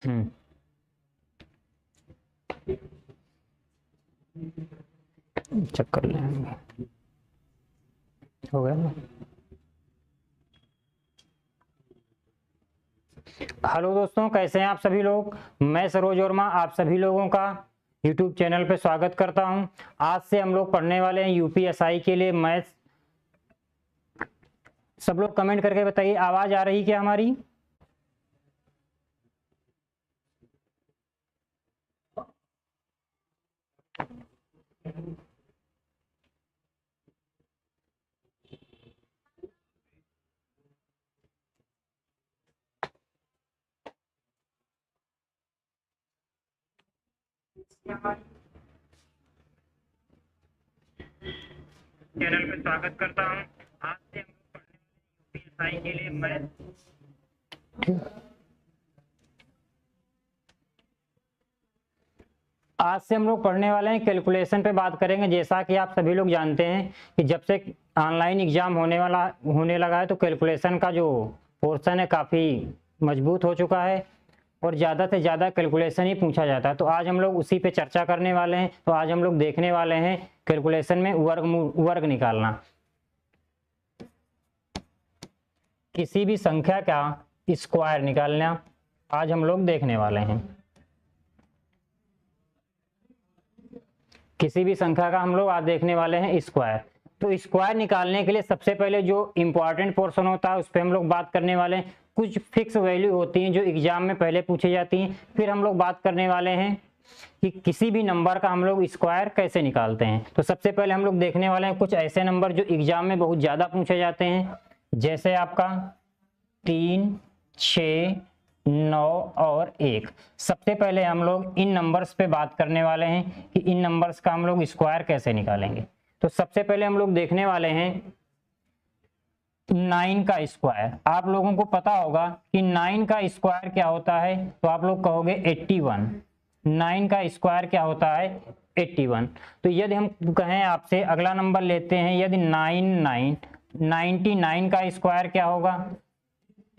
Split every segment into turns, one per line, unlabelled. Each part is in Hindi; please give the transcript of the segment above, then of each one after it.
चेक कर लेंगे, हो गया ना। हेलो दोस्तों, कैसे हैं आप सभी लोग। मैं सरोज वर्मा आप सभी लोगों का यूट्यूब चैनल पे स्वागत करता हूं। आज से हम लोग पढ़ने वाले हैं यूपीएसआई के लिए मैथ्स। सब लोग कमेंट करके बताइए, आवाज आ रही क्या हमारी। चैनल पे स्वागत करता हूं। आज से हम लोग पढ़ने वाले यूपीएसआई के लिए मैथ्स। आज से हम लोग पढ़ने वाले हैं कैलकुलेशन पे बात करेंगे। जैसा कि आप सभी लोग जानते हैं कि जब से ऑनलाइन एग्जाम होने लगा है तो कैलकुलेशन का जो पोर्शन है काफ़ी मजबूत हो चुका है और ज़्यादा से ज़्यादा कैलकुलेशन ही पूछा जाता है। तो आज हम लोग उसी पे चर्चा करने वाले हैं। तो आज हम लोग देखने वाले हैं कैलकुलेशन में वर्ग निकालना। किसी भी संख्या का स्क्वायर निकालना आज हम लोग देखने वाले हैं। किसी भी संख्या का हम लोग आज देखने वाले हैं स्क्वायर। तो स्क्वायर निकालने के लिए सबसे पहले जो इंपॉर्टेंट पोर्शन होता है उस पर हम लोग बात करने वाले हैं। कुछ फिक्स वैल्यू होती हैं जो एग्जाम में पहले पूछी जाती हैं। फिर हम लोग बात करने वाले हैं कि किसी भी नंबर का हम लोग स्क्वायर कैसे निकालते हैं। तो सबसे पहले हम लोग देखने वाले हैं कुछ ऐसे नंबर जो एग्जाम में बहुत ज़्यादा पूछे जाते हैं, जैसे आपका 3, 6, 9 और 1। सबसे पहले हम लोग इन नंबर्स पे बात करने वाले हैं कि इन नंबर्स का हम लोग स्क्वायर कैसे निकालेंगे। तो सबसे पहले हम लोग देखने वाले हैं 9 का स्क्वायर। आप लोगों को पता होगा कि 9 का स्क्वायर क्या होता है, तो आप लोग कहोगे 81। 9 का स्क्वायर क्या होता है 81। तो यदि हम कहें आपसे अगला नंबर लेते हैं, यदि 99 का स्क्वायर क्या होगा,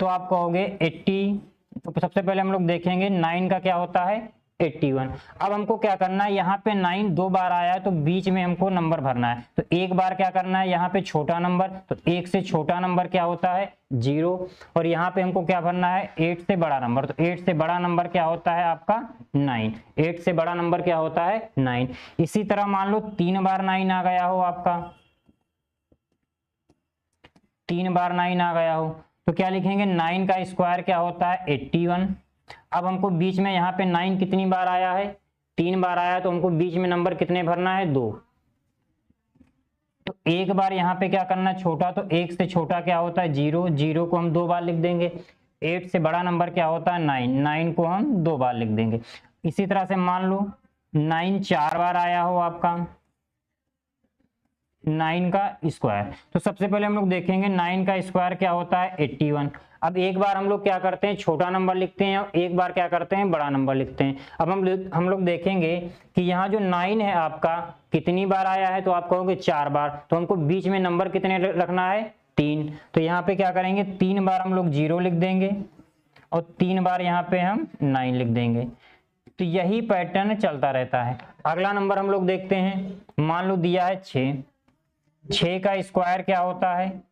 तो आप कहोगे 80। तो सबसे पहले हम लोग देखेंगे 9 का क्या होता है 81। अब हमको क्या करना है, यहाँ पे 9 दो बार आया है तो बीच में हमको नंबर भरना है। तो एक बार क्या करना है, यहाँ पे छोटा नंबर, तो 1 से छोटा नंबर क्या होता है 0। और यहाँ पे हमको क्या भरना है 8 से बड़ा नंबर। तो 8 से बड़ा नंबर क्या होता है आपका 9। 8 से बड़ा नंबर क्या होता है 9। इसी तरह मान लो 3 बार 9 आ गया हो आपका, 3 बार 9 आ गया हो, तो क्या लिखेंगे 9 का स्क्वायर क्या होता है 81। अब हमको बीच में यहाँ पे 9 कितनी बार आया है 3 बार आया है, तो हमको बीच में नंबर कितने भरना है 2। तो एक बार यहाँ पे क्या करना है छोटा, तो 1 से छोटा क्या होता है 0। 0 को हम 2 बार लिख देंगे। 8 से बड़ा नंबर क्या होता है 9। 9 को हम 2 बार लिख देंगे। इसी तरह से मान लो 9 4 बार आया हो आपका 9 का स्क्वायर। तो सबसे पहले हम लोग देखेंगे 9 का स्क्वायर क्या होता है 81। अब एक बार हम लोग क्या करते हैं छोटा नंबर लिखते हैं और एक बार क्या करते हैं बड़ा नंबर लिखते हैं। अब हम लोग देखेंगे कि यहाँ जो 9 है आपका कितनी बार आया है, तो आप कहोगे 4 बार। तो हमको बीच में नंबर कितने रखना है 3। तो यहाँ पे क्या करेंगे 3 बार हम लोग 0 लिख देंगे और 3 बार यहाँ पे हम 9 लिख देंगे। तो यही पैटर्न चलता रहता है। अगला नंबर हम लोग देखते हैं, मान लो दिया है 6। 6 का स्क्वायर क्या होता है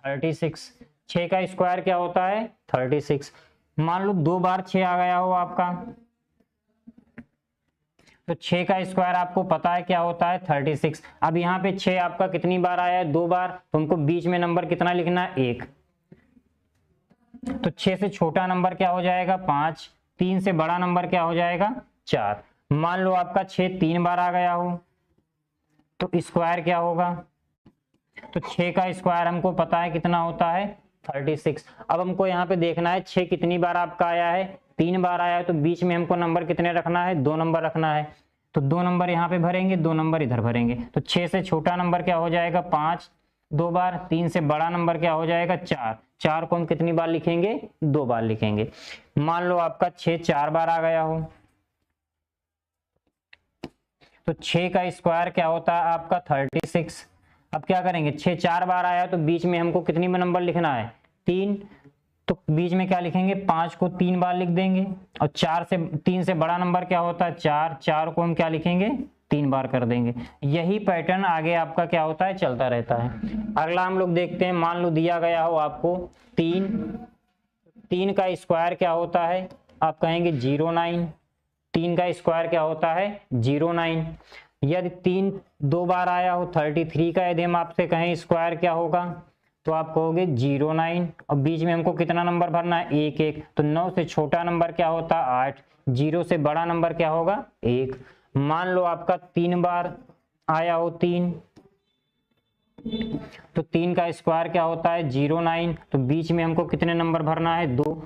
36। 6 का स्क्वायर क्या होता है 36। मान लो 2 बार 6 आ गया हो आपका, तो 6 का स्क्वायर आपको पता है क्या होता है 36। अब यहाँ पे 6 आपका कितनी बार आया है 2 बार, तो हमको बीच में नंबर कितना लिखना है 1। तो 6 से छोटा नंबर क्या हो जाएगा 5। 3 से बड़ा नंबर क्या हो जाएगा 4। मान लो आपका 6 3 बार आ गया हो, तो स्क्वायर क्या होगा, तो 6 का स्क्वायर हमको पता है कितना होता है 36। अब हमको यहाँ पे देखना है 6 कितनी बार आपका आया है 3 बार आया है, तो बीच में हमको नंबर कितने रखना है 2 नंबर रखना है। तो 2 नंबर यहाँ पे भरेंगे, 2 नंबर इधर भरेंगे। तो 6 से छोटा नंबर क्या हो जाएगा 5 2 बार। 3 से बड़ा नंबर क्या हो जाएगा 4। 4 को हम कितनी बार लिखेंगे 2 बार लिखेंगे। मान लो आपका 6 4 बार आ गया हो, तो 6 का स्क्वायर क्या होता है आपका 36। अब क्या करेंगे 6 4 बार आया तो बीच में हमको कितनी नंबर लिखना है 3। तो बीच में क्या लिखेंगे, 5 को 3 बार लिख देंगे, और 3 से बड़ा नंबर क्या होता है 4, 4 को हम क्या लिखेंगे 3 बार कर देंगे। यही पैटर्न आगे आपका क्या होता है, चलता रहता है। अगला हम लोग देखते हैं, मान लो दिया गया हो आपको 3 का स्क्वायर क्या होता है, आप कहेंगे 09। 3 का स्क्वायर क्या होता है 09। यदि 3 2 बार आया हो 33 का, यदि हम आपसे कहें स्क्वायर क्या होगा, तो आप कहोगे 09, और बीच में हमको कितना नंबर भरना है 1 1, तो 9 से छोटा नंबर क्या होता है 8, 0 से बड़ा नंबर क्या होगा 1। मान लो आपका 3 बार आया हो 3, तो 3 का स्क्वायर क्या होता है 09, तो बीच में हमको कितने नंबर भरना है 2,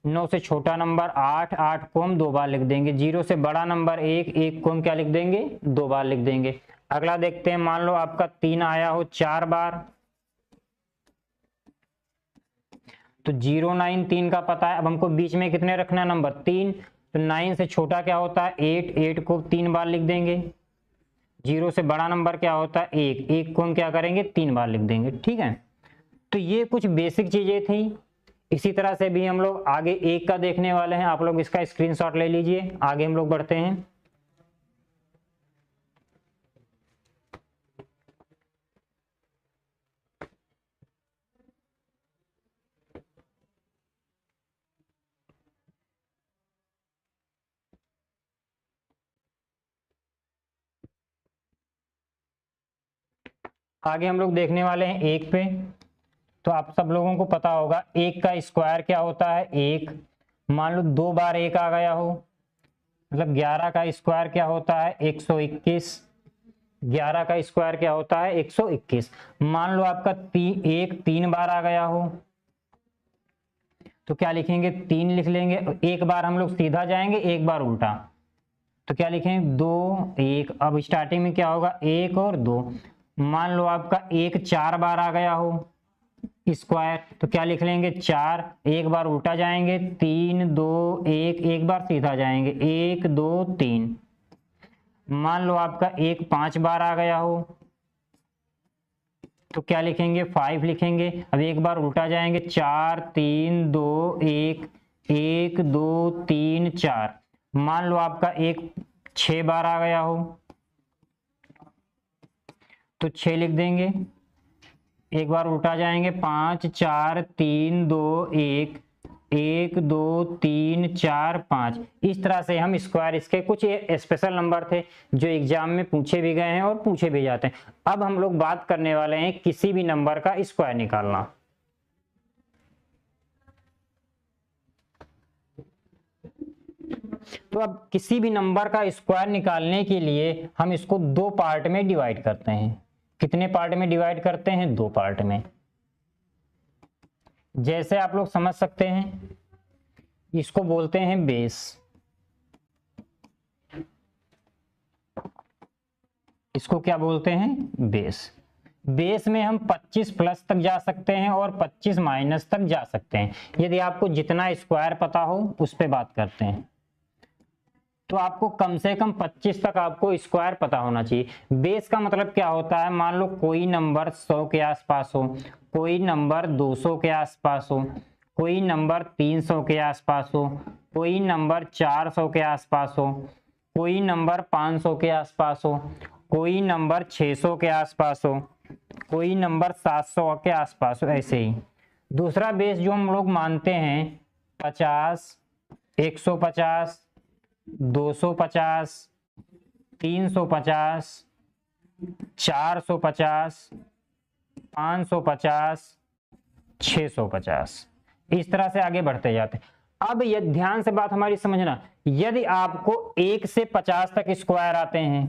9 से छोटा नंबर 8, 8 को हम 2 बार लिख देंगे, 0 से बड़ा नंबर 1, 1 को हम क्या लिख देंगे 2 बार लिख देंगे। अगला देखते हैं, मान लो आपका 3 आया हो 4 बार, तो 09 3 का पता है, अब हमको बीच में कितने रखना है नंबर 3, तो 9 से छोटा क्या होता है 8, 8 को 3 बार लिख देंगे, 0 से बड़ा नंबर क्या होता है 1, 1 को हम क्या करेंगे 3 बार लिख देंगे। ठीक है, तो ये कुछ बेसिक चीजें थी। इसी तरह से भी हम लोग आगे 1 का देखने वाले हैं, आप लोग इसका स्क्रीनशॉट ले लीजिए, आगे हम लोग बढ़ते हैं। आगे हम लोग देखने वाले हैं 1 पे। तो आप सब लोगों को पता होगा 1 का स्क्वायर क्या होता है 1। मान लो 2 बार 1 आ गया हो, मतलब 11 का स्क्वायर क्या होता है 121। 11 का स्क्वायर क्या होता है 121। मान लो आपका 1 3 बार आ गया हो, तो क्या लिखेंगे 3 लिख लेंगे, एक बार हम लोग सीधा जाएंगे, एक बार उल्टा, तो क्या लिखेंगे 2 1। अब स्टार्टिंग में क्या होगा 1 और 2। मान लो आपका 1 4 बार आ गया हो स्क्वायर, तो क्या लिख लेंगे 4, एक बार उल्टा जाएंगे 3 2 1, एक बार सीधा जाएंगे 1 2 3। मान लो आपका 1 5 बार आ गया हो, तो क्या लिखेंगे 5 लिखेंगे, अब एक बार उल्टा जाएंगे 4 3 2 1, 1 2 3 4। मान लो आपका 1 6 बार आ गया हो, तो 6 लिख देंगे, एक बार उल्टा जाएंगे 5 4 3 2 1, 1 2 3 4 5। इस तरह से हम स्क्वायर, इसके कुछ स्पेशल नंबर थे जो एग्जाम में पूछे भी गए हैं और पूछे भी जाते हैं। अब हम लोग बात करने वाले हैं किसी भी नंबर का स्क्वायर निकालना। तो अब किसी भी नंबर का स्क्वायर निकालने के लिए हम इसको 2 पार्ट में डिवाइड करते हैं। कितने पार्ट में डिवाइड करते हैं 2 पार्ट में। जैसे आप लोग समझ सकते हैं, इसको बोलते हैं बेस, इसको क्या बोलते हैं बेस। बेस में हम 25 प्लस तक जा सकते हैं और 25 माइनस तक जा सकते हैं। यदि आपको जितना स्क्वायर पता हो उस पे बात करते हैं, तो आपको कम से कम 25 तक आपको स्क्वायर पता होना चाहिए। बेस का मतलब क्या होता है, मान लो कोई नंबर 100 के आसपास हो, कोई नंबर 200 के आसपास हो, कोई नंबर 300 के आसपास हो, कोई नंबर 400 के आसपास हो, कोई नंबर 500 के आसपास हो, कोई नंबर 600 के आसपास हो, कोई नंबर 700 के आसपास हो। ऐसे ही दूसरा बेस जो हम लोग मानते हैं 50, 150, 250, 350, 450, 550, 650, इस तरह से आगे बढ़ते जाते हैं। अब ये ध्यान से बात हमारी समझना, यदि आपको 1 से 50 तक स्क्वायर आते हैं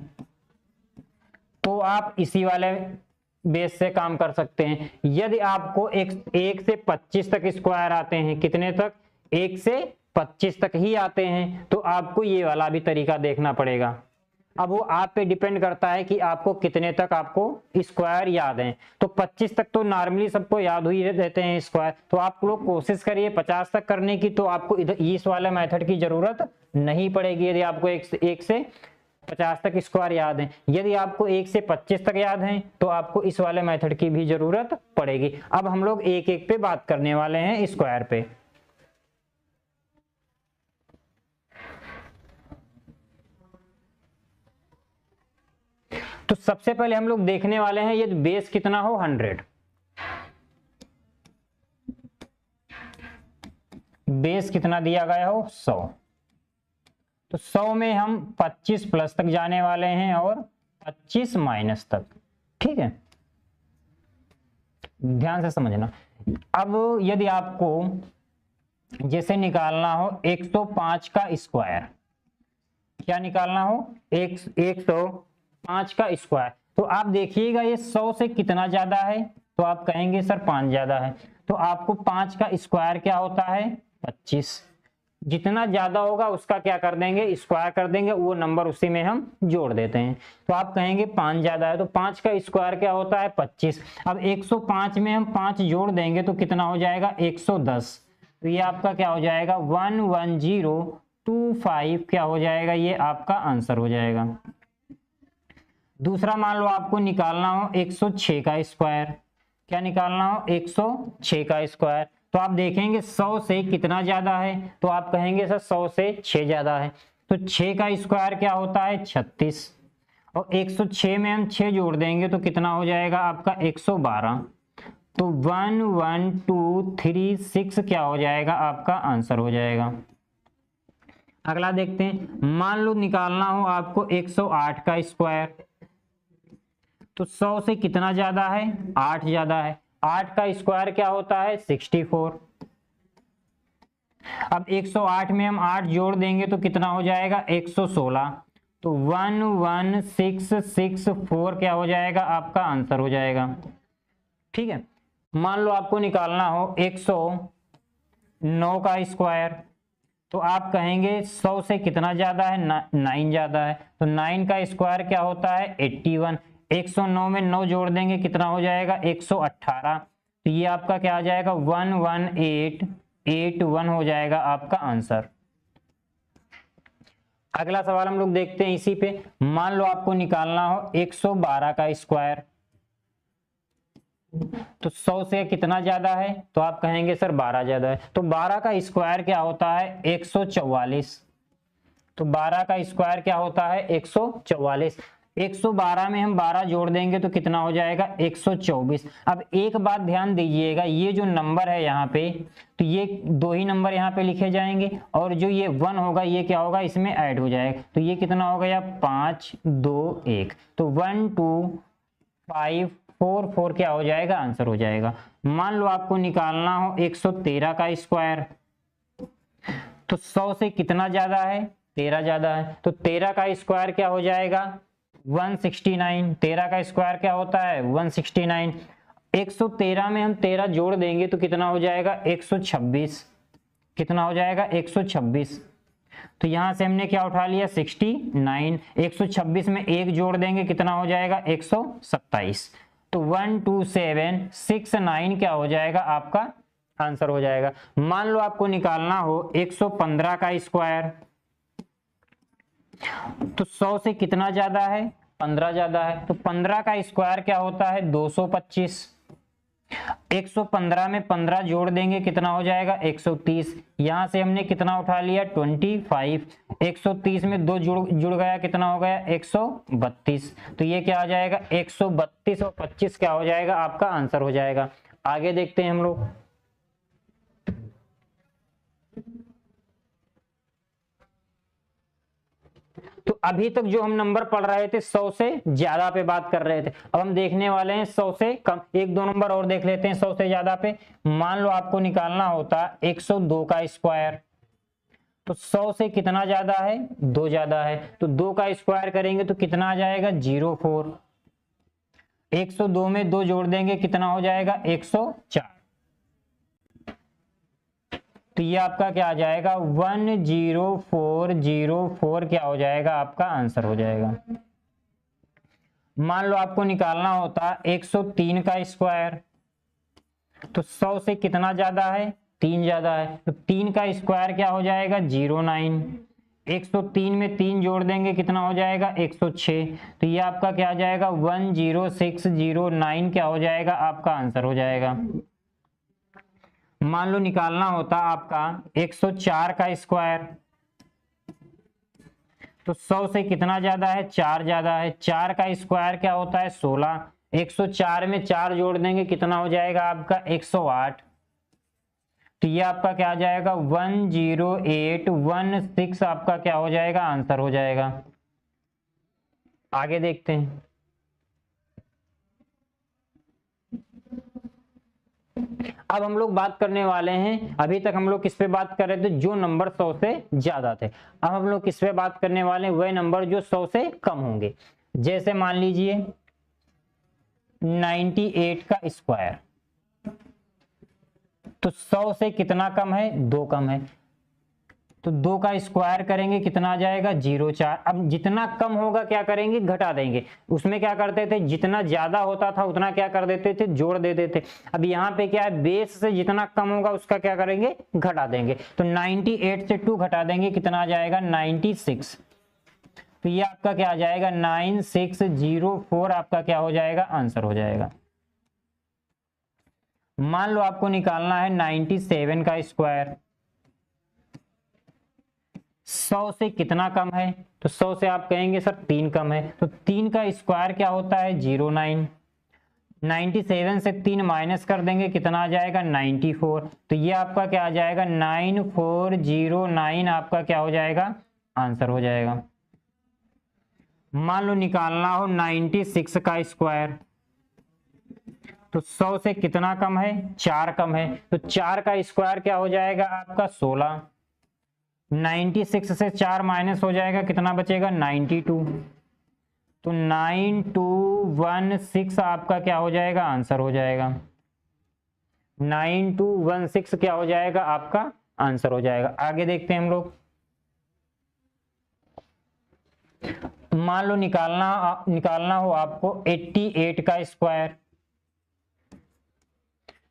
तो आप इसी वाले बेस से काम कर सकते हैं। यदि आपको 1 से 25 तक स्क्वायर आते हैं, कितने तक 1 से 25 तक ही आते हैं, तो आपको ये वाला भी तरीका देखना पड़ेगा। अब वो आप पे डिपेंड करता है कि आपको कितने तक आपको स्क्वायर याद है। तो 25 तक तो नॉर्मली सबको याद ही रहते हैं स्क्वायर, तो आप लोग कोशिश करिए 50 तक करने की, तो आपको इधर इस वाले मेथड की जरूरत नहीं पड़ेगी। यदि आपको एक से 50 तक स्क्वायर याद है। यदि आपको 1 से 25 तक याद है तो आपको इस वाले मेथड की भी जरूरत पड़ेगी। अब हम लोग एक एक पे बात करने वाले हैं स्क्वायर पे। तो सबसे पहले हम लोग देखने वाले हैं यदि बेस कितना हो 100, बेस कितना दिया गया हो 100, तो 100 में हम 25 प्लस तक जाने वाले हैं और 25 माइनस तक। ठीक है, ध्यान से समझना। अब यदि आपको जैसे निकालना हो 105 का स्क्वायर, क्या निकालना हो 105 का स्क्वायर, तो आप देखिएगा ये 100 से कितना ज्यादा है, तो आप कहेंगे सर 5 ज्यादा है। तो आपको 5 का स्क्वायर क्या होता है 25, जितना ज्यादा होगा उसका क्या कर देंगे स्क्वायर कर देंगे, वो नंबर उसी में हम जोड़ देते हैं। तो आप कहेंगे 5 ज्यादा है, तो 5 का स्क्वायर क्या होता है 25। अब 105 में हम 5 जोड़ देंगे तो कितना हो जाएगा 110, तो ये आपका क्या हो जाएगा 11025 क्या हो जाएगा, ये आपका आंसर हो जाएगा। दूसरा मान लो आपको निकालना हो 106 का स्क्वायर, क्या निकालना हो 106 का स्क्वायर, तो आप देखेंगे 100 से कितना ज्यादा है, तो आप कहेंगे सर 100 से 6 ज्यादा है, तो 6 का स्क्वायर क्या होता है 36, और 106 में हम 6 जोड़ देंगे तो कितना हो जाएगा आपका 112, तो 11236 क्या हो जाएगा आपका आंसर हो जाएगा। अगला देखते हैं, मान लो निकालना हो आपको 108 का स्क्वायर, तो 100 से कितना ज्यादा है 8 ज्यादा है, 8 का स्क्वायर क्या होता है 64। अब 108 में हम 8 जोड़ देंगे तो कितना हो जाएगा 116, तो 11664 क्या हो जाएगा आपका आंसर हो जाएगा। ठीक है, मान लो आपको निकालना हो 109 का स्क्वायर, तो आप कहेंगे 100 से कितना ज्यादा है 9 ज्यादा है, तो 9 का स्क्वायर क्या होता है 81, 109 में 9 जोड़ देंगे कितना हो जाएगा 118, तो ये आपका क्या आ जाएगा 11881 हो जाएगा आपका आंसर। अगला सवाल हम लोग देखते हैं इसी पे, मान लो आपको निकालना हो 112 का स्क्वायर, तो 100 से कितना ज्यादा है, तो आप कहेंगे सर 12 ज्यादा है, तो 12 का स्क्वायर क्या होता है 144, तो 12 का स्क्वायर क्या होता है 144, 112 में हम 12 जोड़ देंगे तो कितना हो जाएगा 124। अब एक बात ध्यान दीजिएगा, ये जो नंबर है यहाँ पे, तो ये 2 ही नंबर यहाँ पे लिखे जाएंगे और जो ये 1 होगा ये क्या होगा इसमें ऐड हो जाएगा, तो ये कितना हो गया 5 2 1, तो 12544 क्या हो जाएगा आंसर हो जाएगा। मान लो आपको निकालना हो 113 का स्क्वायर, तो 100 से कितना ज्यादा है 13 ज्यादा है, तो 13 का स्क्वायर क्या हो जाएगा 169, 13 का स्क्वायर क्या होता है 169, 113 में हम 13 जोड़ देंगे तो कितना हो जाएगा 126, कितना हो जाएगा 126, तो यहां से हमने क्या उठा लिया 69, 126 में 1 जोड़ देंगे कितना हो जाएगा 127, तो 12769 क्या हो जाएगा आपका आंसर हो जाएगा। मान लो आपको निकालना हो 115 का स्क्वायर, तो 100 से कितना ज्यादा है 15 ज्यादा है, तो 15 का स्क्वायर क्या होता है 225, 115 में 15 जोड़ देंगे कितना हो जाएगा 130, यहां से हमने कितना उठा लिया 25, 130 में 2 जुड़ गया कितना हो गया 132, तो ये क्या आ जाएगा 132 और 25 क्या हो जाएगा आपका आंसर हो जाएगा। आगे देखते हैं हम लोग, तो अभी तक जो हम नंबर पढ़ रहे थे 100 से ज्यादा पे बात कर रहे थे, अब हम देखने वाले हैं 100 से कम, 1-2 नंबर और देख लेते हैं 100 से ज्यादा पे। मान लो आपको निकालना होता 102 का स्क्वायर, तो 100 से कितना ज्यादा है 2 ज्यादा है, तो 2 का स्क्वायर करेंगे तो कितना आ जाएगा 04, 102 में 2 जोड़ देंगे कितना हो जाएगा 104, तो ये आपका क्या आ जाएगा 10404 क्या हो जाएगा आपका आंसर हो जाएगा। मान लो आपको निकालना होता 103 का स्क्वायर, तो 100 से कितना ज्यादा है 3 ज्यादा है, तो 3 का स्क्वायर क्या हो जाएगा 09, 103 में 3 जोड़ देंगे कितना हो जाएगा 106। तो ये आपका क्या आ जाएगा 10609 क्या हो जाएगा आपका आंसर हो जाएगा। मान लो निकालना होता आपका 104 का स्क्वायर, तो 100 से कितना ज्यादा है 4 ज्यादा है। 4 का स्क्वायर क्या होता है 16। 104 में 4 जोड़ देंगे कितना हो जाएगा आपका 108। तो ये आपका क्या आ जाएगा 10816 आपका क्या हो जाएगा आंसर हो जाएगा। आगे देखते हैं। अब हम लोग बात करने वाले हैं, अभी तक हम लोग किस पे बात कर रहे थे, जो नंबर 100 से ज्यादा थे। अब हम लोग किस पे बात करने वाले हैं, वह नंबर जो 100 से कम होंगे। जैसे मान लीजिए 98 का स्क्वायर, तो 100 से कितना कम है 2 कम है, तो 2 का स्क्वायर करेंगे कितना आ जाएगा 04। अब जितना कम होगा क्या करेंगे घटा देंगे। उसमें क्या करते थे जितना ज्यादा होता था उतना क्या कर देते थे जोड़ देते थे। अब यहाँ पे क्या है बेस से जितना कम होगा उसका क्या करेंगे घटा देंगे। तो 98 से 2 घटा देंगे कितना आ जाएगा 96। तो ये आपका क्या आ जाएगा 9604 आपका क्या हो जाएगा आंसर हो जाएगा। मान लो आपको निकालना है 97 का स्क्वायर, 100 से कितना कम है, तो 100 से आप कहेंगे सर 3 कम है। तो 3 का स्क्वायर क्या होता है 09। 97 से 3 माइनस कर देंगे कितना आ जाएगा 94। तो ये आपका क्या आ जाएगा 9409 आपका क्या हो जाएगा आंसर हो जाएगा। मान लो निकालना हो 96 का स्क्वायर, तो 100 से कितना कम है 4 कम है। तो 4 का स्क्वायर क्या हो जाएगा आपका 16। 96 से 4 माइनस हो जाएगा कितना बचेगा 92। तो 9216 आपका क्या हो जाएगा आंसर हो जाएगा। 9216 क्या हो जाएगा आपका आंसर हो जाएगा। आगे देखते हैं हम लोग। मान लो निकालना हो आपको 88 का स्क्वायर,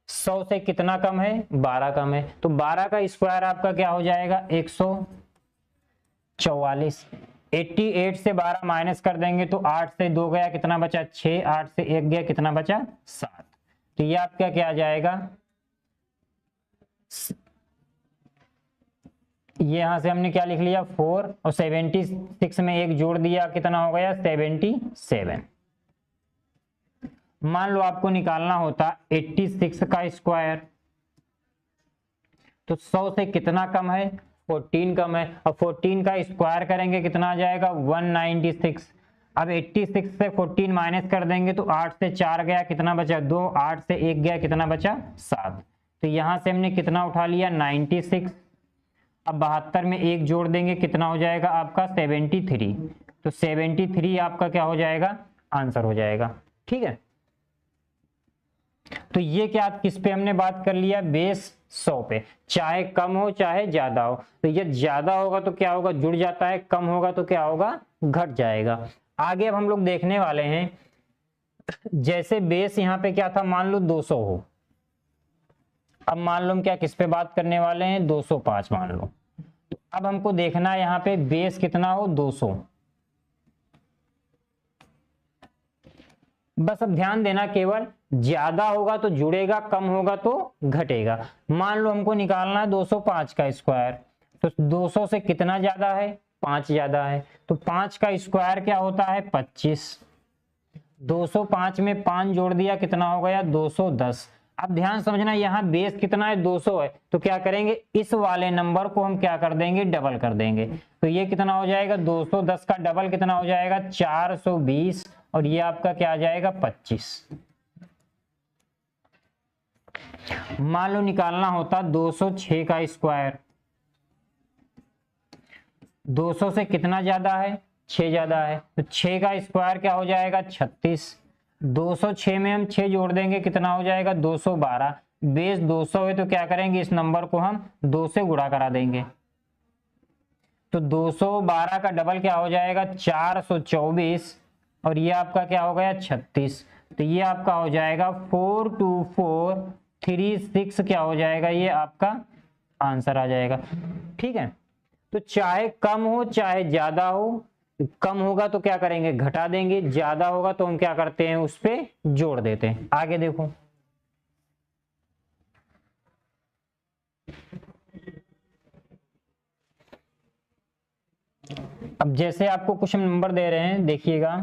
100 से कितना कम है 12 कम है। तो 12 का स्क्वायर आपका क्या हो जाएगा 144। 88 से 12 माइनस कर देंगे तो 8 से 2 गया कितना बचा 6, 8 से 1 गया कितना बचा 7। तो ये आपका क्या आ जाएगा, ये यहां से हमने क्या लिख लिया 4 और 76 में 1 जोड़ दिया कितना हो गया 77। मान लो आपको निकालना होता 86 का स्क्वायर, तो 100 से कितना कम है 14 कम है। और 14 का स्क्वायर करेंगे कितना आ जाएगा 196। अब 86 से 14 माइनस कर देंगे तो 8 से 4 गया कितना बचा 2, 8 से 1 गया कितना बचा 7। तो यहां से हमने कितना उठा लिया 96। अब 72 में 1 जोड़ देंगे कितना हो जाएगा आपका 73। तो 73 आपका क्या हो जाएगा आंसर हो जाएगा। ठीक है, तो ये क्या किस पे हमने बात कर लिया बेस 100 पे, चाहे कम हो चाहे ज्यादा हो। तो ये ज्यादा होगा तो क्या होगा जुड़ जाता है, कम होगा तो क्या होगा घट जाएगा। आगे अब हम लोग देखने वाले हैं, जैसे बेस यहाँ पे क्या था मान लो 200 हो, अब मान लो हम क्या किस पे बात करने वाले हैं 205 मान लो। तो अब हमको देखना है यहाँ पे बेस कितना हो 200। बस अब ध्यान देना केवल ज्यादा होगा तो जुड़ेगा, कम होगा तो घटेगा। मान लो हमको निकालना है 205 का स्क्वायर, तो 200 से कितना ज्यादा है 5 ज्यादा है। तो 5 का स्क्वायर क्या होता है 25। 205 में 5 जोड़ दिया कितना हो गया 210। अब ध्यान समझना यहाँ बेस कितना है 200 है, तो क्या करेंगे इस वाले नंबर को हम क्या कर देंगे डबल कर देंगे। तो ये कितना हो जाएगा 210 का डबल कितना हो जाएगा 420 और ये आपका क्या आ जाएगा 25। मान लो निकालना होता 206 का स्क्वायर, 200 से कितना ज्यादा है 6 ज्यादा है। तो 6 का स्क्वायर क्या हो जाएगा 36। 206 में हम 6 जोड़ देंगे कितना हो जाएगा 212। बेस 200 है तो क्या करेंगे इस नंबर को हम 2 से गुणा करा देंगे। तो 212 का डबल क्या हो जाएगा 424 और ये आपका क्या हो गया 36। तो ये आपका हो जाएगा 42436 क्या हो जाएगा ये आपका आंसर आ जाएगा। ठीक है, तो चाहे कम हो चाहे ज्यादा हो, कम होगा तो क्या करेंगे घटा देंगे, ज्यादा होगा तो हम क्या करते हैं उस पे जोड़ देते हैं। आगे देखो, अब जैसे आपको कुछ नंबर दे रहे हैं देखिएगा।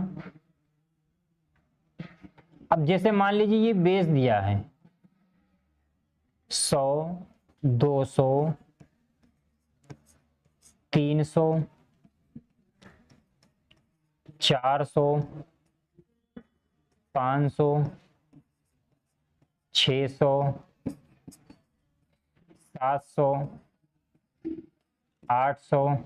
अब जैसे मान लीजिए ये बेस दिया है 100, 200, 300, 400, 500, 600, 700, 800,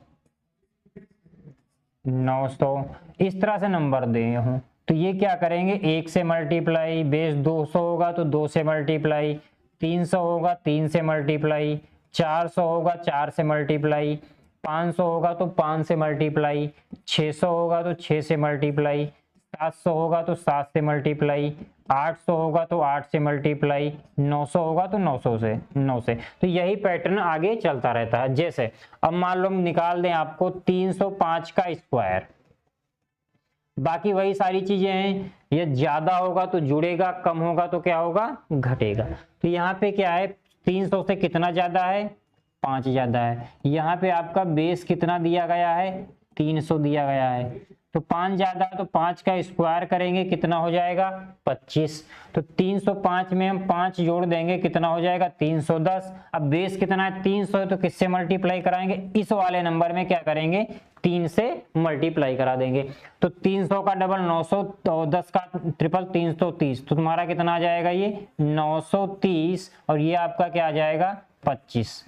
900, इस तरह से नंबर दिए हों तो ये क्या करेंगे, 1 से मल्टीप्लाई, बेस 200 होगा तो 2 से मल्टीप्लाई, 300 होगा 3 से मल्टीप्लाई, 400 होगा 4 से मल्टीप्लाई, 500 होगा तो 5 से मल्टीप्लाई, 600 होगा तो 6 से मल्टीप्लाई, 700 होगा तो 7 से मल्टीप्लाई, 800 होगा तो 8 से मल्टीप्लाई, 900 होगा तो 9 से। तो यही पैटर्न आगे चलता रहता है। जैसे अब मान लो हम निकाल दें आपको 305 का स्क्वायर, बाकी वही सारी चीजें हैं, ये ज्यादा होगा तो जुड़ेगा, कम होगा तो क्या होगा घटेगा। तो यहाँ पे क्या है 300 से कितना ज्यादा है 5 ज्यादा है, यहाँ पे आपका बेस कितना दिया गया है 300 दिया गया है, तो 5 ज्यादा है तो 5 का स्क्वायर करेंगे कितना हो जाएगा 25। तो 305 में हम 5 जोड़ देंगे कितना हो जाएगा 310। अब बेस कितना है 300 है तो किससे मल्टीप्लाई कराएंगे, इस वाले नंबर में क्या करेंगे 3 से मल्टीप्लाई करा देंगे। तो 300 का डबल 900, तो 10 का ट्रिपल 330, तो तुम्हारा कितना आ जाएगा ये 930, और ये आपका क्या आ जाएगा 25।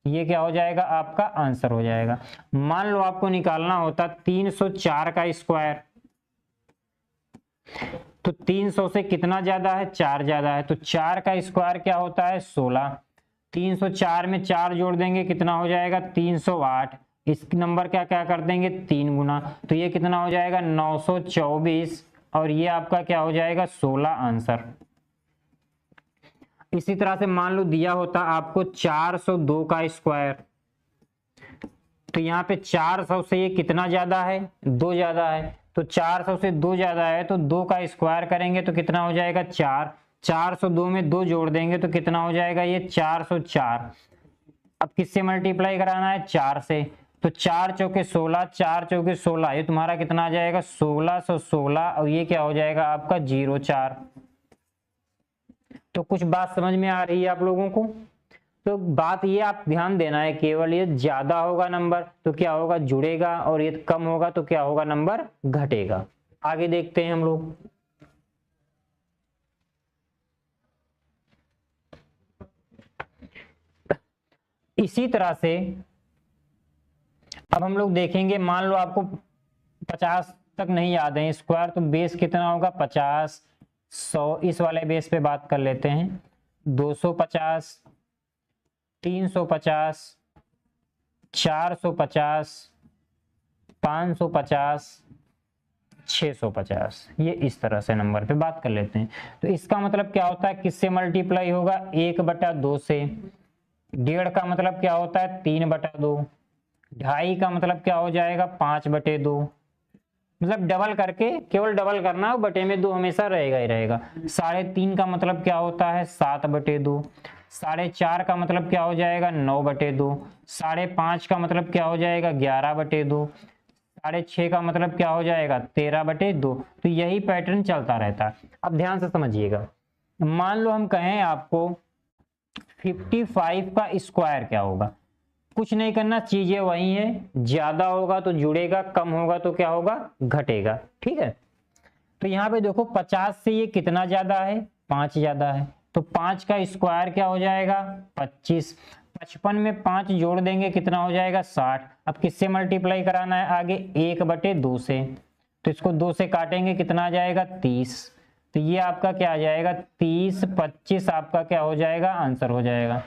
ये क्या हो जाएगा आपका आंसर हो जाएगा। मान लो आपको निकालना होता 304 का स्क्वायर, तो 300 से कितना ज्यादा है 4 ज्यादा है, तो 4 का स्क्वायर क्या होता है 16। 304 में 4 जोड़ देंगे कितना हो जाएगा 308, इस नंबर क्या क्या कर देंगे 3 गुना, तो ये कितना हो जाएगा 924, और ये आपका क्या हो जाएगा 16 आंसर। इसी तरह से मान लो दिया होता आपको 402 का स्क्वायर, तो यहाँ पे 400 से ये कितना ज्यादा है 2 ज्यादा है, तो 400 से 2 ज्यादा है तो 2 का स्क्वायर करेंगे तो कितना हो जाएगा 4। 402 में 2 जोड़ देंगे तो कितना हो जाएगा ये 404। अब किससे मल्टीप्लाई कराना है 4 से, तो 4 चौके 16, 4 चौके 16, ये तुम्हारा कितना आ जाएगा 1616, और ये क्या हो जाएगा आपका 04। तो कुछ बात समझ में आ रही है आप लोगों को। तो बात ये आप ध्यान देना है, केवल ये ज्यादा होगा नंबर तो क्या होगा जुड़ेगा, और ये कम होगा तो क्या होगा नंबर घटेगा। आगे देखते हैं हम लोग। इसी तरह से अब हम लोग देखेंगे, मान लो आपको 50 तक नहीं याद है स्क्वायर, तो बेस कितना होगा 50, 100, इस वाले बेस पे बात कर लेते हैं, 250, 350, 450, 550, 650, ये इस तरह से नंबर पे बात कर लेते हैं। तो इसका मतलब क्या होता है किससे मल्टीप्लाई होगा 1/2 से, 1.5 का मतलब क्या होता है 3/2, 2.5 का मतलब क्या हो जाएगा 5/2, मतलब डबल करके, केवल डबल करना, बटे में 2 हमेशा रहेगा ही रहेगा। 3.5 का मतलब क्या होता है 7/2, 4.5 का मतलब क्या हो जाएगा 9/2, 5.5 का मतलब क्या हो जाएगा 11/2, 6.5 का मतलब क्या हो जाएगा 13/2। तो यही पैटर्न चलता रहता है। अब ध्यान से समझिएगा, मान लो हम कहें आपको 55 का स्क्वायर क्या होगा, कुछ नहीं करना, चीजें वही है, ज्यादा होगा तो जुड़ेगा, कम होगा तो क्या होगा घटेगा। ठीक है, तो यहाँ पे देखो 50 से ये कितना ज्यादा है 5 ज्यादा है, तो 5 का स्क्वायर क्या हो जाएगा 25। 55 में 5 जोड़ देंगे कितना हो जाएगा 60। अब किससे मल्टीप्लाई कराना है आगे 1/2 से, तो इसको 2 से काटेंगे कितना आ जाएगा 30। तो ये आपका क्या आ जाएगा 30, 25 आपका क्या हो जाएगा आंसर हो जाएगा।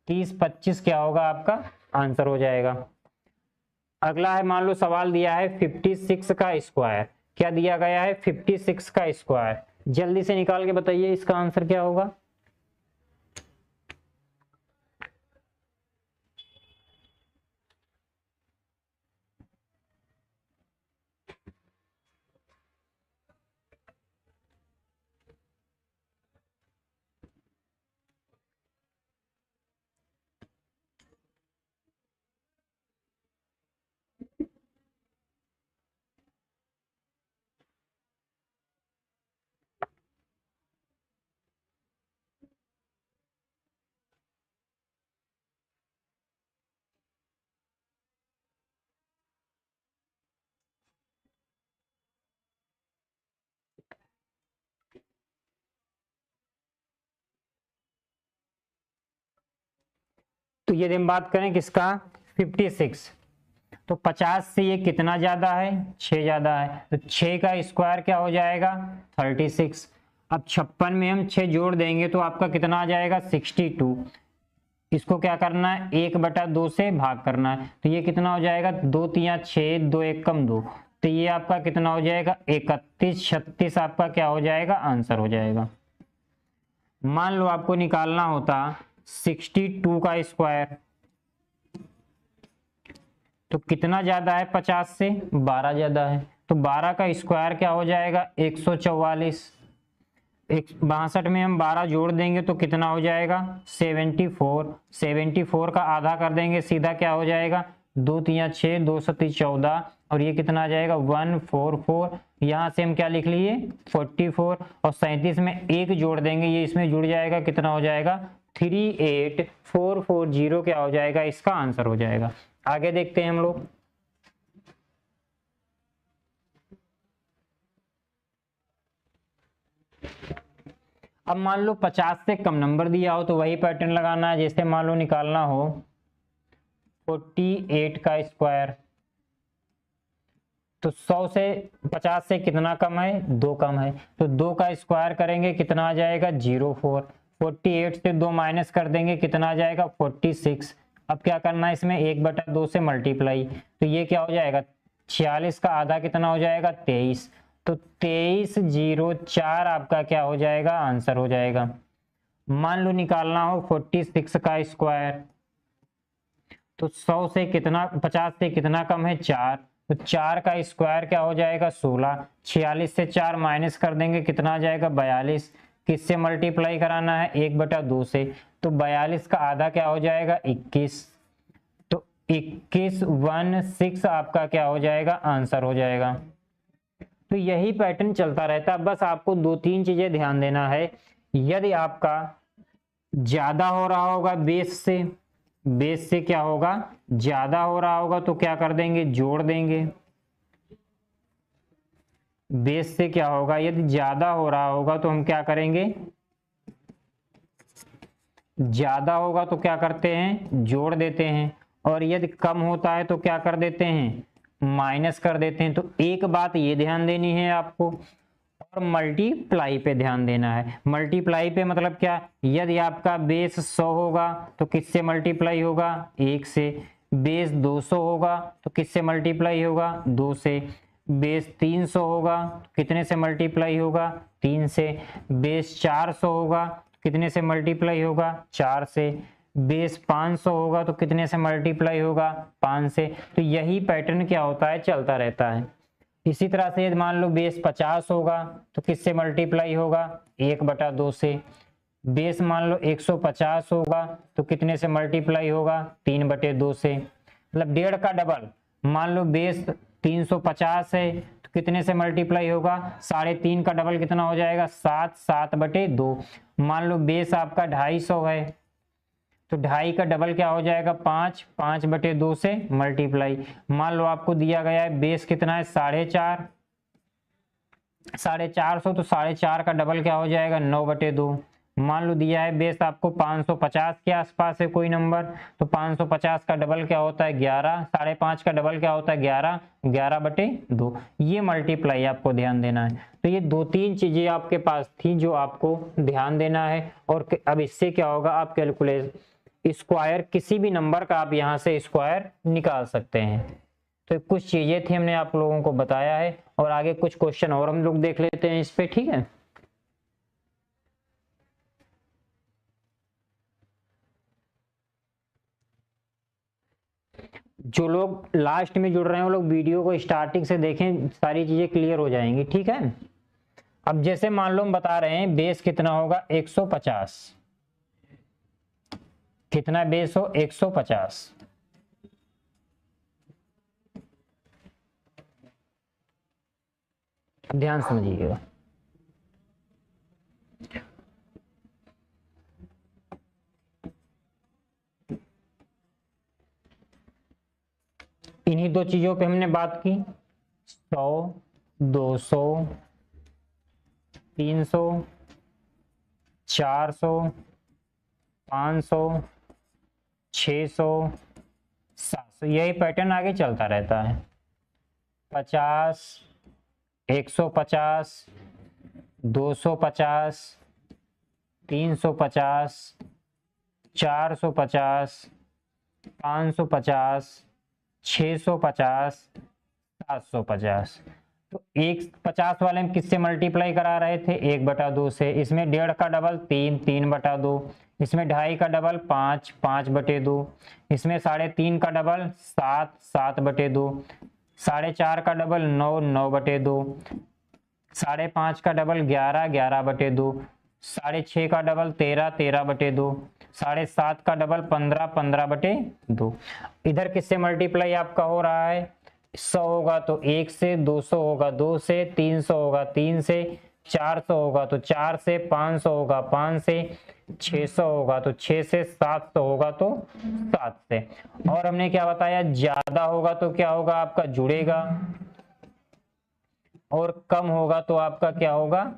30, 25 क्या होगा आपका आंसर हो जाएगा। अगला है, मान लो सवाल दिया है 56 का स्क्वायर, क्या दिया गया है 56 का स्क्वायर, जल्दी से निकाल के बताइए इसका आंसर क्या होगा। तो यदि हम बात करें किसका 56, तो 50 से ये कितना ज्यादा है, 6 ज्यादा है, तो 6 का स्क्वायर क्या हो जाएगा 36। अब 56 में हम 6 जोड़ देंगे तो आपका कितना आ जाएगा 62। इसको क्या करना है 1/2 से भाग करना है, तो ये कितना हो जाएगा 2 3 6, 2 1 कम 2, तो ये आपका कितना हो जाएगा 31। 36 आपका क्या हो जाएगा आंसर हो जाएगा। मान लो आपको निकालना होता 62 का स्क्वायर, तो कितना ज्यादा है 50 से 12 ज्यादा है, तो 12 का स्क्वायर क्या हो जाएगा 144। 62 में हम 12 जोड़ देंगे तो कितना हो जाएगा 74। 74 का आधा कर देंगे सीधा क्या हो जाएगा 2 3 6, 2 7 14, और ये कितना आ जाएगा 144। यहाँ से हम क्या लिख लिए 44, और 37 में 1 जोड़ देंगे, ये इसमें जुड़ जाएगा, कितना हो जाएगा 38440 क्या हो जाएगा इसका आंसर हो जाएगा। आगे देखते हैं हम लोग। अब मान लो 50 से कम नंबर दिया हो तो वही पैटर्न लगाना है। जैसे मान लो निकालना हो 48 का स्क्वायर, तो 100 से 50 से कितना कम है 2 कम है, तो 2 का स्क्वायर करेंगे कितना आ जाएगा 04। 48 से 2 माइनस कर देंगे कितना आ जाएगा 46। अब क्या करना है इसमें 1/2 से मल्टीप्लाई, तो ये क्या हो जाएगा 46 का आधा कितना हो जाएगा 23, तो 2304 आपका क्या हो जाएगा आंसर हो जाएगा। मान लो निकालना हो 46 का स्क्वायर, तो 100 से कितना 50 से कितना कम है 4, तो 4 का स्क्वायर क्या हो जाएगा 16। 46 से 4 माइनस कर देंगे कितना आ जाएगा 42। किससे मल्टीप्लाई कराना है 1/2 से, तो 42 का आधा क्या हो जाएगा 21, तो 2116 आपका क्या हो जाएगा आंसर हो जाएगा। तो यही पैटर्न चलता रहता है, बस आपको 2-3 चीजें ध्यान देना है। यदि आपका ज्यादा हो रहा होगा बेस से क्या होगा ज्यादा हो रहा होगा तो क्या कर देंगे जोड़ देंगे। बेस से क्या होगा यदि ज्यादा हो रहा होगा तो हम क्या करेंगे, ज्यादा होगा तो क्या करते हैं जोड़ देते हैं, और यदि कम होता है तो क्या कर देते हैं माइनस कर देते हैं। तो एक बात ये ध्यान देनी है आपको, और मल्टीप्लाई पे ध्यान देना है। मल्टीप्लाई पे मतलब क्या, यदि आपका बेस 100 होगा तो किससे मल्टीप्लाई होगा 1 से, बेस 200 होगा तो किससे मल्टीप्लाई होगा 2 से, बेस 300 होगा तो कितने से मल्टीप्लाई होगा 3 से, बेस 400 होगा तो कितने से मल्टीप्लाई होगा 4 से, बेस 500 होगा तो कितने से मल्टीप्लाई होगा 5 से। तो यही पैटर्न क्या होता है चलता रहता है। इसी तरह से यदि मान लो बेस 50 होगा तो किससे मल्टीप्लाई होगा 1/2 से, बेस मान लो 150 होगा तो कितने से मल्टीप्लाई होगा 3/2 से, मतलब 1.5 का डबल। मान लो बेस 350 है तो कितने से मल्टीप्लाई होगा 3.5 का डबल कितना हो जाएगा 7/2। मान लो बेस आपका 250 है तो 2.5 का डबल क्या हो जाएगा 5/2 से मल्टीप्लाई। मान लो आपको दिया गया है बेस कितना है 4.5, 450, तो 4.5 का डबल क्या हो जाएगा 9/2। मान लो दिया है बेस आपको 550 के आसपास है कोई नंबर, तो 550 का डबल क्या होता है 11, 5.5 का डबल क्या होता है 11, 11/2। ये मल्टीप्लाई आपको ध्यान देना है। तो ये 2-3 चीजें आपके पास थी जो आपको ध्यान देना है। और अब इससे क्या होगा आप कैलकुलेट स्क्वायर किसी भी नंबर का आप यहाँ से स्क्वायर निकाल सकते हैं। तो कुछ चीजें थी हमने आप लोगों को बताया है, और आगे कुछ क्वेश्चन और हम लोग देख लेते हैं इस पे, ठीक है। जो लोग लास्ट में जुड़ रहे हैं वो लोग वीडियो को स्टार्टिंग से देखें, सारी चीजें क्लियर हो जाएंगी, ठीक है। अब जैसे मान लो हम बता रहे हैं बेस कितना होगा 150, कितना बेस हो 150, ध्यान समझिएगा। इन्हीं 2 चीजों पे हमने बात की 100, 200, 300, 400, 500, 600, 700, यही पैटर्न आगे चलता रहता है। 50, 150, 250, 350, 450, 550, 650, 750। तो 150 वाले में किससे मल्टीप्लाई करा रहे थे? 1/2 से। इसमें 1.5 का डबल 3, 3/2। इसमें 2.5 का डबल 5, 5/2। इसमें 3.5 का डबल 7, 7/2। 4.5 का डबल 9, 9/2। 5.5 का डबल 11, 11/2। 6.5 का डबल 13, 13/2। 7.5 का डबल 15, 15/2। इधर किससे मल्टीप्लाई आपका हो रहा है? 100 होगा तो 1 से, 200 होगा 2 से, 300 होगा 3 से, 400 होगा तो 4 से, 500 होगा 5 से, 600 होगा तो 6 से, 700 होगा तो 7 से। और हमने क्या बताया? ज्यादा होगा तो क्या होगा? आपका जुड़ेगा, और कम होगा तो आपका क्या होगा?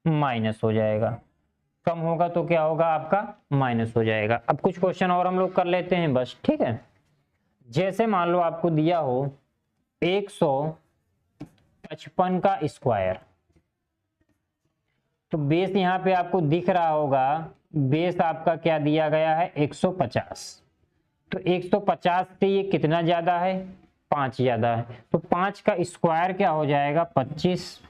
माइनस हो जाएगा। कम होगा तो क्या होगा? आपका माइनस हो जाएगा। अब कुछ क्वेश्चन और हम लोग कर लेते हैं बस, ठीक है। जैसे मान लो आपको दिया हो 155 का स्क्वायर, तो बेस यहाँ पे आपको दिख रहा होगा, बेस आपका क्या दिया गया है? 150। तो 150 से ये कितना ज्यादा है? 5 ज्यादा है। तो 5 का स्क्वायर क्या हो जाएगा? 25।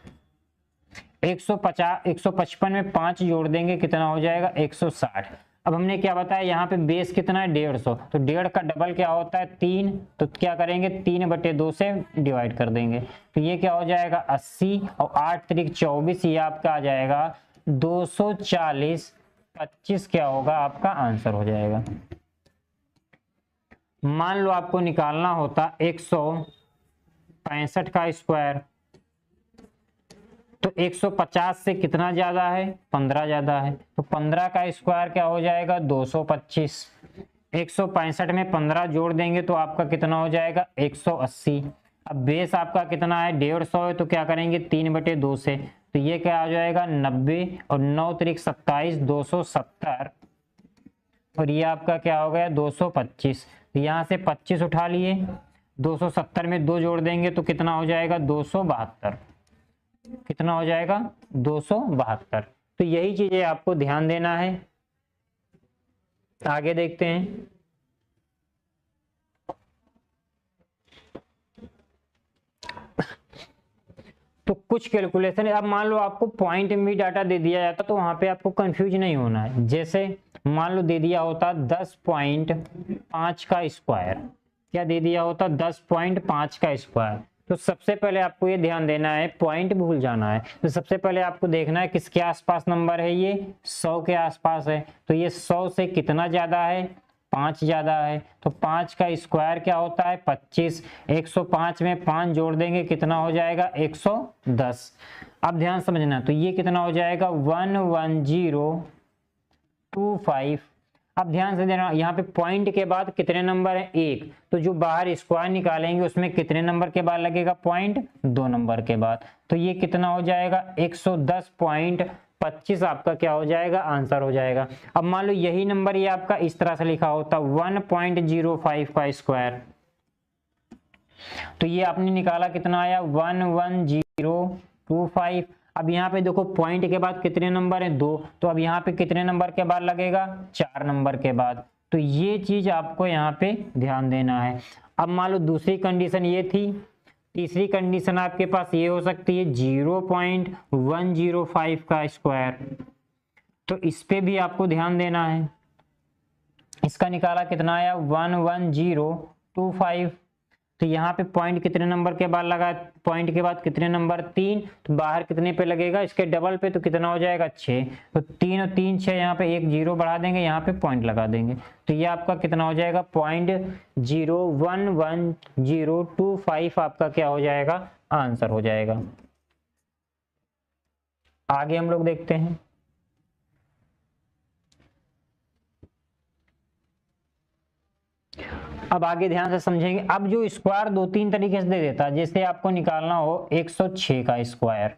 155 में 5 जोड़ देंगे, कितना हो जाएगा? 160। अब हमने क्या बताया? यहाँ पे बेस कितना है? 150। तो 1.5 का डबल क्या होता है? 3। तो क्या करेंगे? 3/2 से डिवाइड कर देंगे। तो ये क्या हो जाएगा? 80, और 8 त्रिक 24, ये आपका आ जाएगा 240। 25 क्या होगा? आपका आंसर हो जाएगा। मान लो आपको निकालना होता 165 का स्क्वायर, तो 150 से कितना ज्यादा है? 15 ज्यादा है। तो 15 का स्क्वायर क्या हो जाएगा? 225। 165 में 15 जोड़ देंगे तो आपका कितना हो जाएगा? 180। अब बेस आपका कितना है? 150 है। तो क्या करेंगे? 3/2 से। तो ये क्या हो जाएगा? 90, और 9 त्रिक 27, 270, और ये आपका क्या हो गया? 225। तो यहाँ से 25 उठा लिए, 270 में 2 जोड़ देंगे तो कितना हो जाएगा? 272। कितना हो जाएगा? 272। तो यही चीजें आपको ध्यान देना है। आगे देखते हैं। तो कुछ कैलकुलेशन है। अब मान लो आपको पॉइंट में भी डाटा दे दिया जाता तो वहां पे आपको कंफ्यूज नहीं होना है। जैसे मान लो दे दिया होता 10.5 का स्क्वायर, क्या दे दिया होता? 10.5 का स्क्वायर। तो सबसे पहले आपको ये ध्यान देना है, पॉइंट भूल जाना है। तो सबसे पहले आपको देखना है किसके आसपास नंबर है? ये 100 के आसपास है। तो ये 100 से कितना ज्यादा है? 5 ज्यादा है। तो 5 का स्क्वायर क्या होता है? 25। 105 में 5 जोड़ देंगे, कितना हो जाएगा? 110। अब ध्यान समझना, तो ये कितना हो जाएगा? 11025। अब ध्यान से देना, यहाँ पे पॉइंट के बाद कितने नंबर है? 1। तो जो बाहर स्क्वायर निकालेंगे उसमें कितने नंबर के बाद लगेगा पॉइंट? 2 नंबर के बाद। तो ये कितना हो जाएगा? 110.25 आपका क्या हो जाएगा? आंसर हो जाएगा। अब मान लो यही नंबर ये आपका इस तरह से लिखा होता 1.05 का स्क्वायर, तो ये आपने निकाला, कितना आया? 11025। अब यहाँ पे देखो पॉइंट के बाद कितने नंबर है? 2। तो अब यहाँ पे कितने नंबर के बाद लगेगा? 4 नंबर के बाद। तो ये चीज आपको यहाँ पे ध्यान देना है। अब मान लो दूसरी कंडीशन ये थी, तीसरी कंडीशन आपके पास ये हो सकती है 0.105 का स्क्वायर। तो इस पे भी आपको ध्यान देना है। इसका निकाला, कितना आया? 11025। तो यहाँ पे पॉइंट कितने नंबर के बाद लगा? पॉइंट के बाद कितने नंबर? 3। तो बाहर कितने पे लगेगा? इसके डबल पे। तो कितना हो जाएगा? 6। तो 3 और 3 6, यहाँ पे एक 0 बढ़ा देंगे, यहाँ पे पॉइंट लगा देंगे। तो ये आपका कितना हो जाएगा? 0.11025 आपका क्या हो जाएगा? आंसर हो जाएगा। आगे हम लोग देखते हैं। अब आगे ध्यान से समझेंगे। अब जो स्क्वायर 2-3 तरीके से दे देता है, जैसे आपको निकालना हो 106 का स्क्वायर,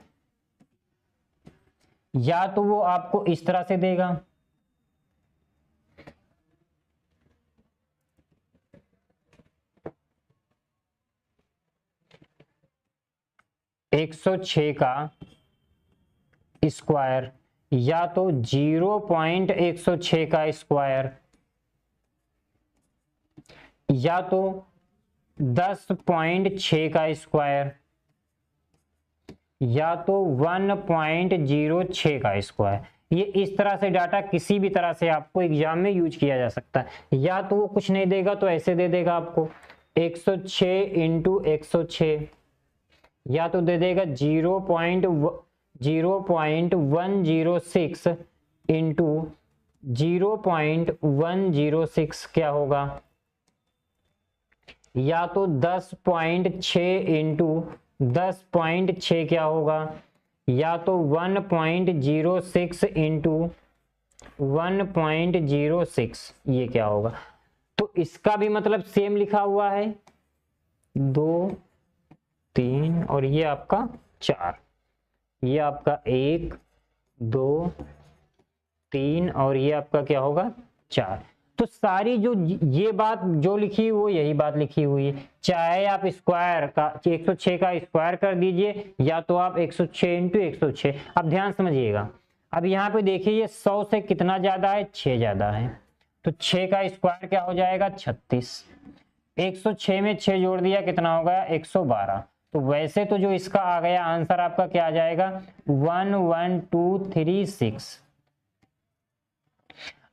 या तो वो आपको इस तरह से देगा, 106 का स्क्वायर या तो 0.106 का स्क्वायर या तो 10.6 का स्क्वायर या तो 1.06 का स्क्वायर। ये इस तरह से डाटा किसी भी तरह से आपको एग्जाम में यूज किया जा सकता है। या तो वो कुछ नहीं देगा तो ऐसे दे देगा आपको 106 इंटू 106, या तो दे देगा 0.106 इंटू 0.106 क्या होगा, या तो 10.6 इंटू 10.6 क्या होगा, या तो 1.06 इंटू 1.06 ये क्या होगा। तो इसका भी मतलब सेम लिखा हुआ है 2 3 और ये आपका 4, ये आपका 1 2 3 और ये आपका क्या होगा 4। तो सारी जो ये बात जो लिखी वो यही बात लिखी हुई है, चाहे आप स्क्वायर का 106 का स्क्वायर कर दीजिए या तो आप 106 इंटू 106। अब ध्यान समझिएगा, अब यहाँ पे देखिए ये 100 से कितना ज्यादा है, 6 ज्यादा है, तो 6 का स्क्वायर क्या हो जाएगा 36। 106 में 6 जोड़ दिया कितना हो गया 112। तो वैसे तो जो इसका आ गया आंसर आपका क्या आ जाएगा 11236।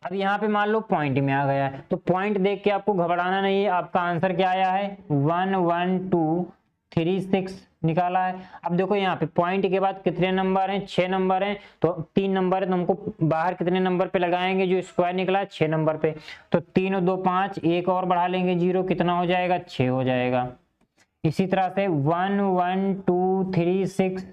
अब यहाँ पे मान लो पॉइंट में आ गया है, तो पॉइंट देख के आपको घबराना नहीं है, आपका आंसर क्या आया है 11236 निकाला है। अब देखो यहाँ पे पॉइंट के बाद कितने नंबर हैं, 6 नंबर हैं, तो 3 नंबर है तो हमको बाहर कितने नंबर पे लगाएंगे, जो स्क्वायर निकला है 6 नंबर पे, तो 3 और 2 5, एक और बढ़ा लेंगे 0, कितना हो जाएगा 6 हो जाएगा। इसी तरह से 11236,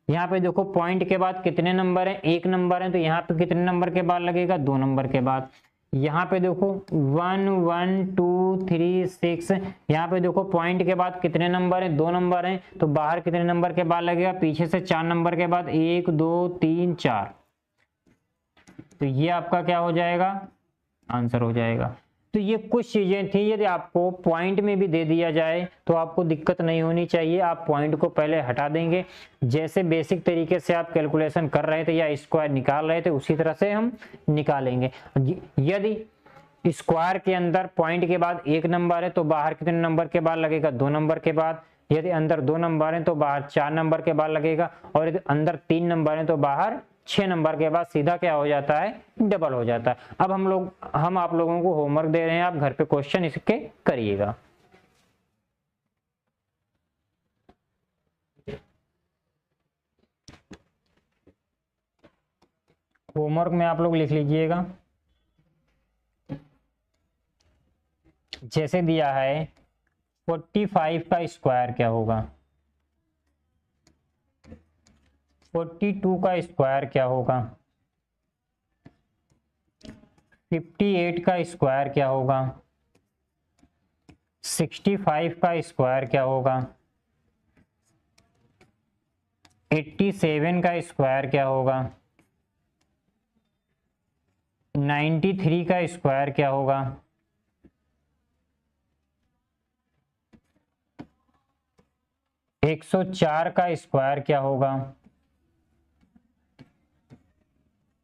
यहाँ पे देखो पॉइंट के बाद कितने नंबर हैं, 1 नंबर है, तो यहाँ पे कितने नंबर के बाद लगेगा 2 नंबर के बाद। यहाँ पे देखो 11236, यहाँ पे देखो पॉइंट के बाद कितने नंबर हैं 2 नंबर हैं, तो बाहर कितने नंबर के बाद लगेगा, पीछे से 4 नंबर के बाद 1 2 3 4, तो ये आपका क्या हो जाएगा आंसर हो जाएगा। तो ये कुछ चीजें थी, यदि आपको पॉइंट में भी दे दिया जाए तो आपको दिक्कत नहीं होनी चाहिए, आप पॉइंट को पहले हटा देंगे। जैसे बेसिक तरीके से आप कैलकुलेशन कर रहे थे या स्क्वायर निकाल रहे थे उसी तरह से हम निकालेंगे। यदि स्क्वायर के अंदर पॉइंट के बाद 1 नंबर है तो बाहर कितने नंबर के बाद लगेगा 2 नंबर के बाद, यदि अंदर 2 नंबर है तो बाहर 4 नंबर के बाद लगेगा, और यदि अंदर 3 नंबर है तो बाहर 6 नंबर के बाद सीधा क्या हो जाता है डबल हो जाता है। अब हम आप लोगों को होमवर्क दे रहे हैं, आप घर पे क्वेश्चन इसके करिएगा। होमवर्क में आप लोग लिख लीजिएगा, जैसे दिया है 45 का स्क्वायर क्या होगा, 42 का स्क्वायर क्या होगा, 58 का स्क्वायर क्या होगा, 65 का स्क्वायर क्या होगा, 87 का स्क्वायर क्या होगा, 93 का स्क्वायर क्या होगा, 104 का स्क्वायर क्या होगा,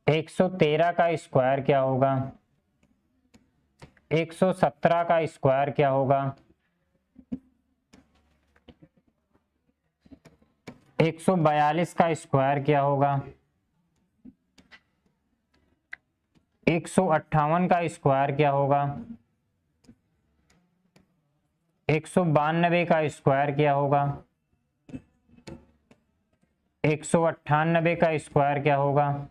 113 का स्क्वायर क्या होगा, 117 का स्क्वायर क्या होगा, 142 का स्क्वायर क्या होगा, 158 का स्क्वायर क्या होगा, 192 का स्क्वायर क्या होगा, 198 का स्क्वायर क्या होगा,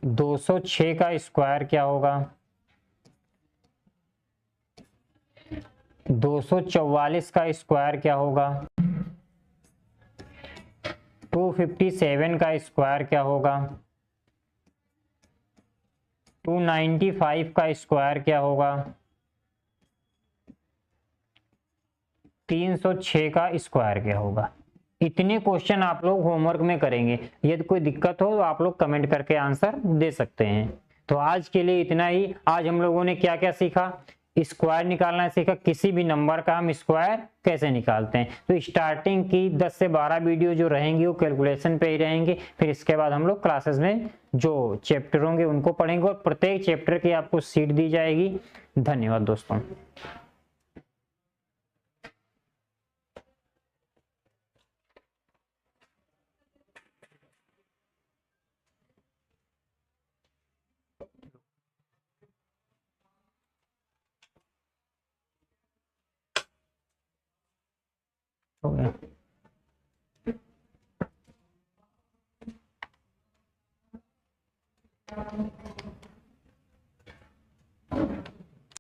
206 का स्क्वायर क्या होगा, 244 का स्क्वायर क्या होगा, 257 का स्क्वायर क्या होगा, 295 का स्क्वायर क्या होगा, 306 का स्क्वायर क्या होगा। इतने क्वेश्चन आप लोग होमवर्क में करेंगे, यदि कोई दिक्कत हो तो आप लोग कमेंट करके आंसर दे सकते हैं। तो आज के लिए इतना ही। आज हम लोगों ने क्या क्या सीखा, स्क्वायर निकालना सीखा, किसी भी नंबर का हम स्क्वायर कैसे निकालते हैं। तो स्टार्टिंग की 10 से 12 वीडियो जो रहेंगी वो कैलकुलेशन पे ही रहेंगी। फिर इसके बाद हम लोग क्लासेस में जो चैप्टर होंगे उनको पढ़ेंगे और प्रत्येक चैप्टर की आपको सीट दी जाएगी। धन्यवाद दोस्तों। हो गया।